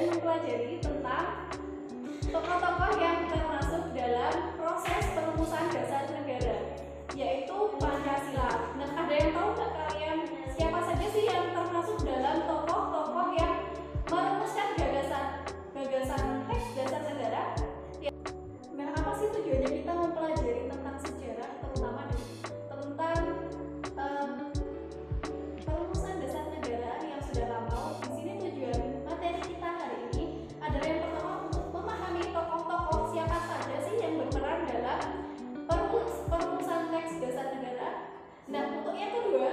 dan mempelajari tentang tokoh-tokoh yang termasuk dalam proses perumusan dasar negara, yaitu Pancasila. Nah, ada yang tahu nggak kalian siapa saja sih yang termasuk dalam tokoh-tokoh yang merumuskan gagasan teks dasar negara? Ya. Nah, apa sih tujuannya kita mempelajari tentang sejarah, terutama tentang perumusan dasar negara yang sudah lama? Di sini tujuan materi kita hari ini adalah yang pertama untuk memahami tokoh-tokoh siapa saja sih yang berperan dalam perumusan teks dasar negara. Nah, untuk yang kedua,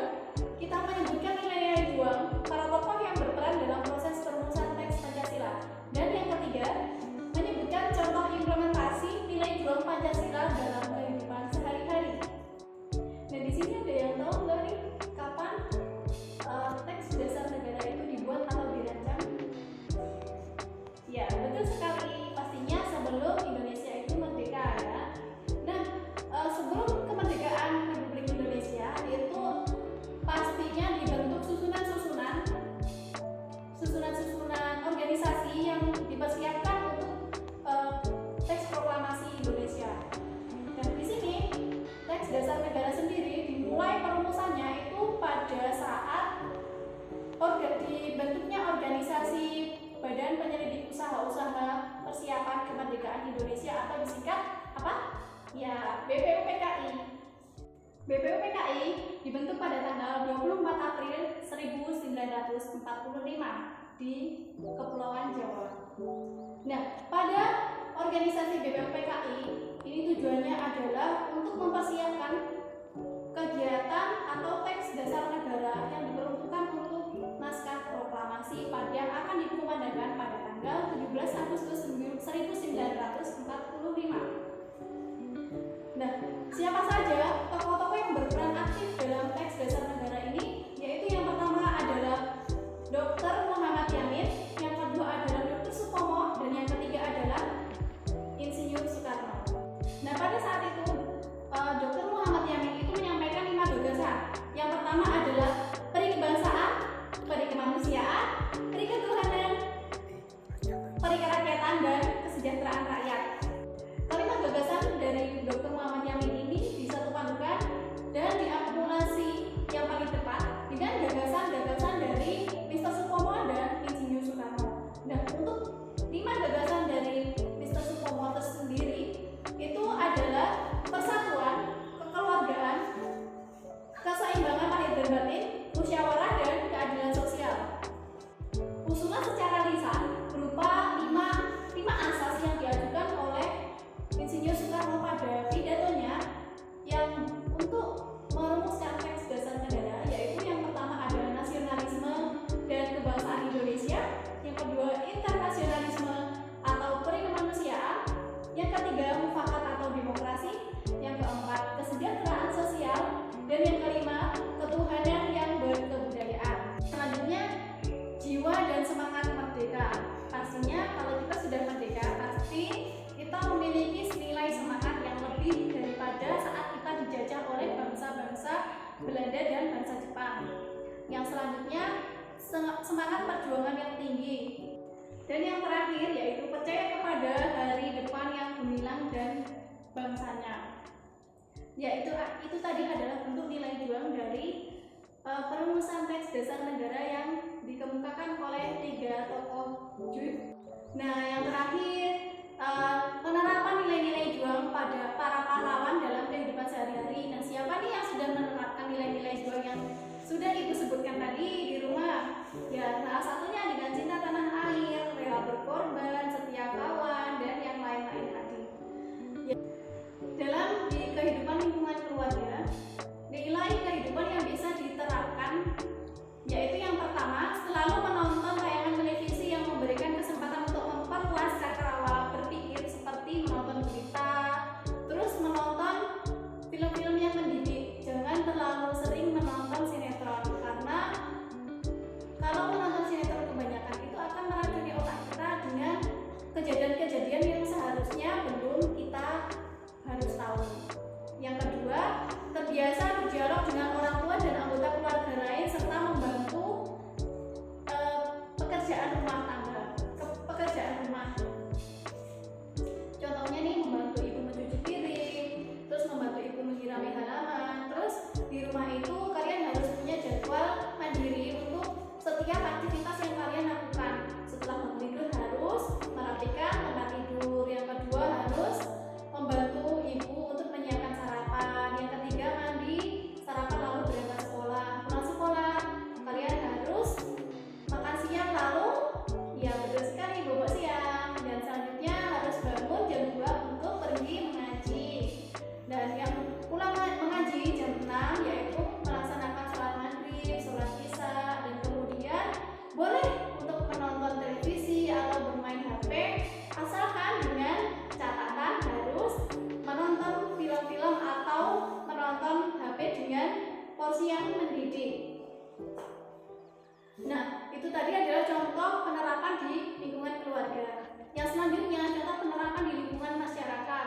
kita menyebutkan nilai-nilai juang para tokoh yang berperan dalam proses perumusan teks Pancasila. Dan yang ketiga, menyebutkan contoh implementasi nilai juang Pancasila dalam kehidupan sehari-hari. Nah, di sini ada yang tahu nggak nih kapan teks dasar negara itu dibuat atau dirancang? Ya, betul sekali. Pastinya sebelum Indonesia itu merdeka ya. Nah, sebelum kemerdekaan Republik Indonesia itu pastinya dibentuk susunan-susunan organisasi yang dipersiapkan untuk teks proklamasi Indonesia. Dan di sini teks dasar negara sendiri dimulai perumusannya itu pada saat dibentuknya organisasi Badan Penyelidik Usaha-Usaha Persiapan Kemerdekaan Indonesia atau disingkat apa? Ya, BPUPKI. BPUPKI dibentuk pada tanggal 24 April 1945 di Kepulauan Jawa. Nah, pada organisasi BPUPKI ini tujuannya adalah untuk mempersiapkan kegiatan atau teks dasar negara yang diperuntukkan untuk naskah proklamasi yang akan dikumandangkan pada tanggal 17 Agustus 1945. Nah, siapa saja tokoh-tokoh yang berperan aktif dalam teks dasar negara ini? Yaitu yang pertama adalah Dr. Muhammad Yamin, yang kedua adalah Dr. Supomo, dan yang ketiga adalah Insinyur Soekarno. Nah, pada saat itu Dr. Muhammad Yamin itu menyampaikan 5 gagasan. Yang pertama adalah peri kebangsaan, peri kemanusiaan, peri ketuhanan, peri kerakyatan, dan kesejahteraan rakyat. Kelima gagasan dari Dr. Muhammad Yamin ini disatupadukan dan diakumulasi yang paling tepat dengan gagasan-gagasan dari Mr. Supomo dan Insinyur Soekarno. Nah, untuk 5 gagasan dari Mr. Supomo tersendiri itu adalah persatuan, kekeluargaan, keseimbangan lahir dan batin, musyawarah, dan keadilan sosial. Usulan secara lisan berupa 5 asas yang diajukan oleh Insinyur Soekarno pada pidatonya yang untuk merumuskan teks dasar negara, yaitu yang pertama adalah nasionalisme dan kebangsaan Indonesia, yang kedua internasionalisme atau peri kemanusiaan, yang ketiga mufakat atau demokrasi, yang keempat kesejahteraan sosial, dan yang kelima ketuhanan yang berkebudayaan. Selanjutnya jiwa dan semangat merdeka. Pastinya kalau kita sudah merdeka, pasti kita memiliki nilai semangat yang lebih daripada saat kita dijajah oleh bangsa-bangsa Belanda dan bangsa Jepang. Yang selanjutnya semangat perjuangan yang tinggi. Dan yang terakhir yaitu percaya kepada hari depan yang gemilang dan bangsanya. Yaitu itu tadi adalah bentuk nilai juang dari perumusan teks dasar negara yang dikemukakan oleh 3 tokoh. Nah, yang terakhir penerapan nilai-nilai juang pada para pahlawan dalam kehidupan sehari-hari. Nah, siapa nih yang sudah menerapkan nilai-nilai juang yang sudah ibu sebutkan tadi di rumah? Ya, salah satunya dengan cinta tanah air, rela berkorban, setia kawan, dan yang lain-lain tadi. Ya, dalam di kehidupan lingkungan keluarga, nilai kehidupan yang bisa diterapkan yaitu yang pertama, selalu menonton tayangan televisi yang memberi Nah, itu tadi adalah contoh penerapan di lingkungan keluarga. Yang selanjutnya, contoh penerapan di lingkungan masyarakat.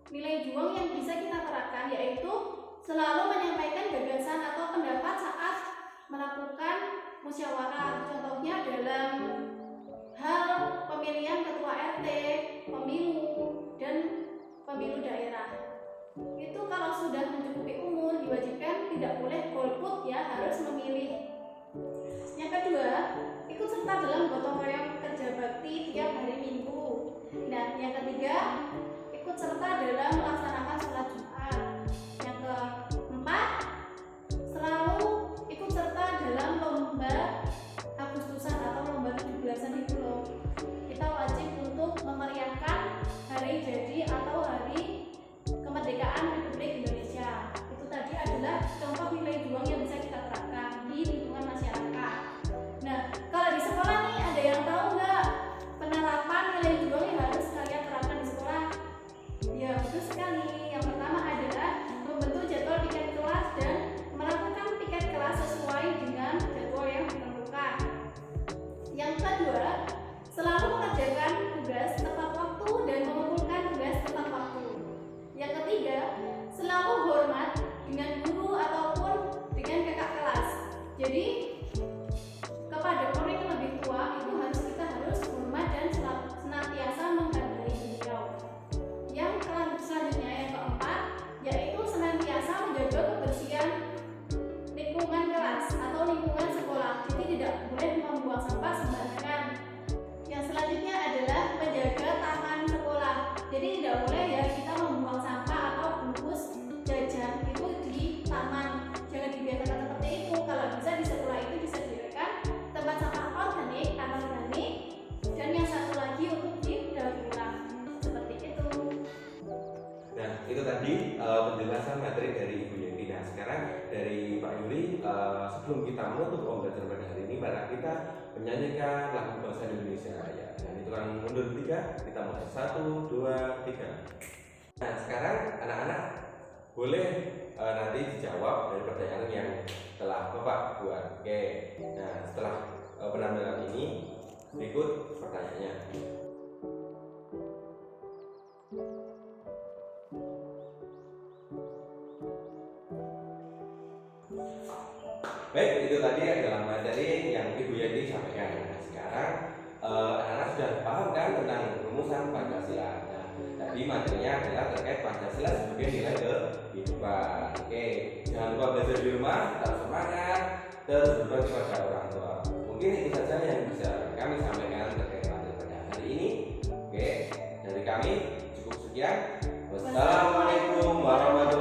Nilai juang yang bisa kita terapkan yaitu selalu menyampaikan gagasan atau pendapat saat melakukan musyawarah. Contohnya dalam hal pemilihan ketua RT, pemilu, dan pemilu daerah. Itu kalau sudah mencukupi umur diwajibkan tidak boleh golput ya, harus memilih. Yang kedua, ikut serta dalam gotong royong kerja bakti tiap hari Minggu. Dan yang ketiga, ikut serta dalam melaksanakan sholat Jumat. Yang keempat, selalu ikut serta dalam lomba Agustusan atau lomba 17-an itu loh. Kita wajib untuk memeriahkan hari jadi atau hari kemerdekaan Republik Indonesia. Itu tadi adalah contoh nilai juang yang bisa kita terapkan di lingkungan masyarakat. Nah, kalau di sekolah nih ada yang tahu nggak penerapan nilai juang yang harus kalian terapkan di sekolah? Ya, betul sekali. Yang pertama adalah membentuk jadwal piket kelas dan melakukan piket kelas sesuai dengan jadwal yang ditentukan. Yang kedua, selalu mengerjakan tugas tepat waktu dan mengumpulkan tugas tepat waktu. Yang ketiga, selalu hormat dengan guru ataupun dengan kakak kelas. Jadi kepada orang yang lebih tua itu kita harus hormat dan senantiasa menghargai beliau. Yang selanjutnya yang keempat yaitu senantiasa menjaga kebersihan lingkungan kelas atau lingkungan sekolah. Jadi tidak boleh membuang sampah sembarangan. Yang selanjutnya adalah menjaga taman sekolah. Jadi tidak boleh ya kita membuang sampah atau bungkus jajan itu di taman. Jangan dibiarkan seperti itu. Kalau bisa di sekolah itu disediakan tempat sampah organik, anorganik, dan yang satu lagi untuk didaur ulang. Seperti itu. Nah, itu tadi penjelasan materi dari Ibu Yenti. Nah, sekarang dari Pak Yuli, sebelum kita menutup pembelajaran pada hari ini, mari kita menyanyikan lagu bahasa Indonesia ya. Dan itu kan mundur 3, kita mulai 1, 2, 3. Nah, sekarang anak-anak boleh nanti dijawab dari pertanyaan yang telah Bapak buat. Oke. Nah, setelah penampilan ini, berikut pertanyaannya. Baik, itu tadi adalah materi yang Ibu Yenti sampaikan. Nah, sekarang anak-anak sudah paham kan tentang rumusan Pancasila. Nah, tadi materinya adalah terkait Pancasila sebagai nilai kehidupan. Oke, jangan lupa belajar di rumah, tetap semangat, terus berbakti pada orang tua. Mungkin itu saja yang bisa kami sampaikan terkait materi pada hari ini. Oke, dari kami cukup sekian. Wassalamualaikum warahmatullahi wabarakatuh.